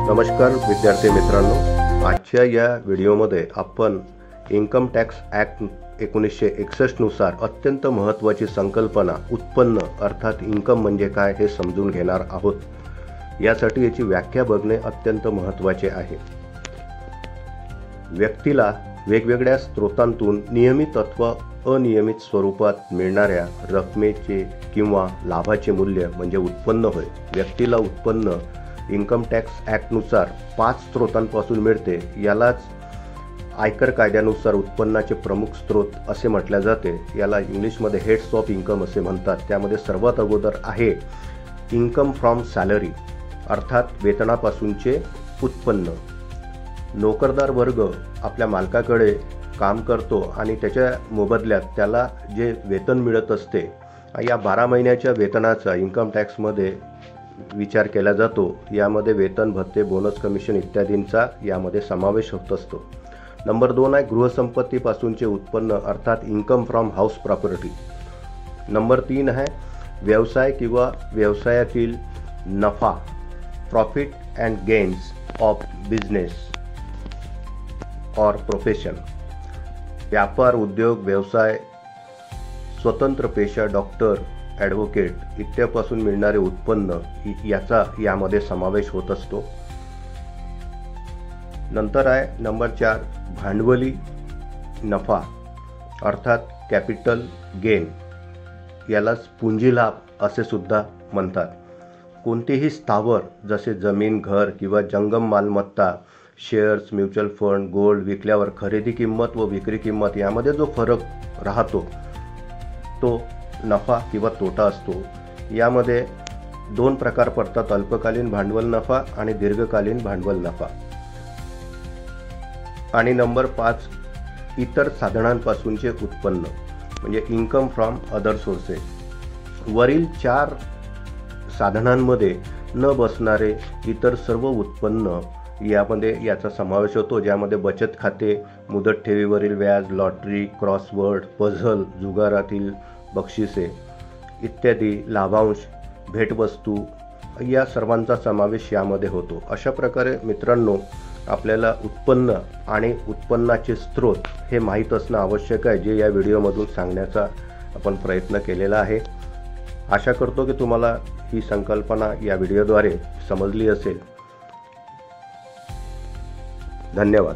नमस्कार विद्यार्थी मित्रांनो, आजच्या या व्हिडिओमध्ये आपण इन्कम टॅक्स ॲक्ट 1961 नुसार अत्यंत महत्त्वाची संकल्पना उत्पन्न अर्थात इन्कम म्हणजे काय हे समजून घेणार आहोत। यासाठी याची व्याख्या बघणे अत्यंत महत्त्वाचे आहे। व्यक्तीला वेगवेगळ्या स्रोतांतून नियमित अथवा अनियमित स्वरूपात मिळणाऱ्या रकमेचे किंवा लाभाचे मूल्य म्हणजे उत्पन्न होय। व्यक्तीला उत्पन्न इन्कम टॅक्स ॲक्टनुसार 5 स्रोतांपासून मिळते। यालाच आयकर कायद्यानुसार उत्पन्नाचे प्रमुख स्रोत असे म्हटले जाते। याला इंग्लिशमध्ये हेड्स ऑफ इन्कम असे म्हणतात। त्यामध्ये सर्वात अगोदर आहे इन्कम फ्रॉम सॅलरी अर्थात वेतनापासूनचे उत्पन्न। नोकरदार वर्ग आपल्या मालकाकडे काम करतो आणि त्याच्या मोबदल्यात त्याला जे वेतन मिळत असते, या 12 महिन्याच्या वेतनाचा इन्कम टॅक्समध्ये विचार केला जातो। यामध्ये वेतन, भत्ते, बोनस, कमिशन इत्यादींचा यामध्ये समावेश होत असतो। नंबर 2 आहे गृहसंपत्तीपासूनचे उत्पन्न अर्थात income from house property. Number 3 आहे व्यवसाय किंवा व्यवसायातील नफा profit and gains of business और प्रोफेशन। व्यापार, उद्योग, व्यवसाय, स्वतंत्र पेशा, डॉक्टर, ॲडव्होकेट इत्यापासून मिळणारे उत्पन्न याचा यामध्ये समावेश होत असतो। नंतर आहे नंबर 4 भांडवली नफा अर्थात कॅपिटल गेन, यालाच पुंजी लाभ असे सुद्धा म्हणतात। कोणतेही स्थावर जसे जमीन, घर किंवा जंगम मालमत्ता, शेअर्स, म्युच्युअल फंड, गोल्ड विकल्यावर खरेदी किंमत व विक्री किंमत यामध्ये जो फरक राहतो तो नफा किंवा तोटा असतो। यामध्ये 2 प्रकार पडतात, अल्पकालीन भांडवल नफा आणि दीर्घकालीन भांडवल नफा। आणि नंबर 5 इतर साधनांपासूनचे उत्पन्न म्हणजे इन्कम फ्रॉम अदर सोर्सेस। वरील 4 साधनांमध्ये न बसणारे इतर सर्व उत्पन्न यामध्ये याचा समावेश होतो, ज्यामध्ये बचत खाते, मुदत ठेवीवरील व्याज, लॉटरी, क्रॉसवर्ड, पझल, जुगारातील बक्षिसे इत्यादी, लाभांश, भेटवस्तू या सर्वांचा समावेश यामध्ये होतो। अशा प्रकारे मित्रांनो, आपल्याला उत्पन्न आणि उत्पन्नाचे स्रोत हे माहीत असणं आवश्यक आहे, जे या व्हिडिओमधून सांगण्याचा आपण प्रयत्न केलेला आहे। आशा करतो की तुम्हाला ही संकल्पना या व्हिडिओद्वारे समजली असेल। धन्यवाद।